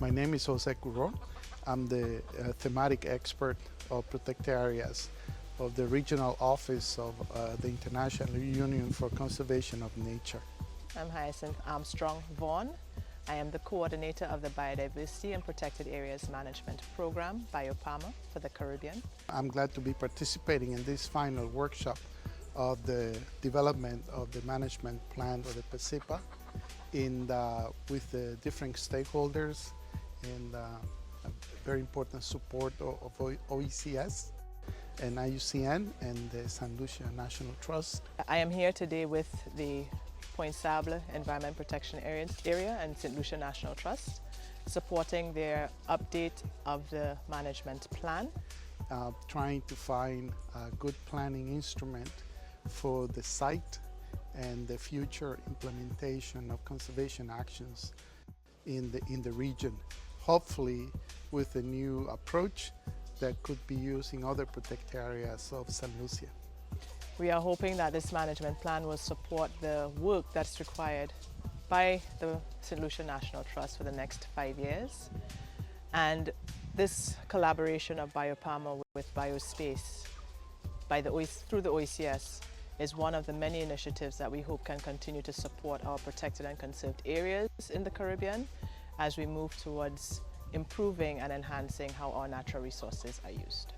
My name is Jose Curron. I'm the thematic expert of protected areas of the regional office of the International Union for Conservation of Nature. I'm Hyacinth Armstrong Vaughan. I am the coordinator of the Biodiversity and Protected Areas Management Program, BioPAMA, for the Caribbean. I'm glad to be participating in this final workshop of the development of the management plan for the PSEPA with the different stakeholders and very important support of OECS and IUCN and the St. Lucia National Trust. I am here today with the Pointe Sables Environment Protection Area and St. Lucia National Trust, supporting their update of the management plan. Trying to find a good planning instrument for the site and the future implementation of conservation actions in the region, hopefully with a new approach that could be used in other protected areas of St. Lucia. We are hoping that this management plan will support the work that's required by the St. Lucia National Trust for the next 5 years. And this collaboration of BioPAMA with Biospace through the OECS is one of the many initiatives that we hope can continue to support our protected and conserved areas in the Caribbean as we move towards improving and enhancing how our natural resources are used.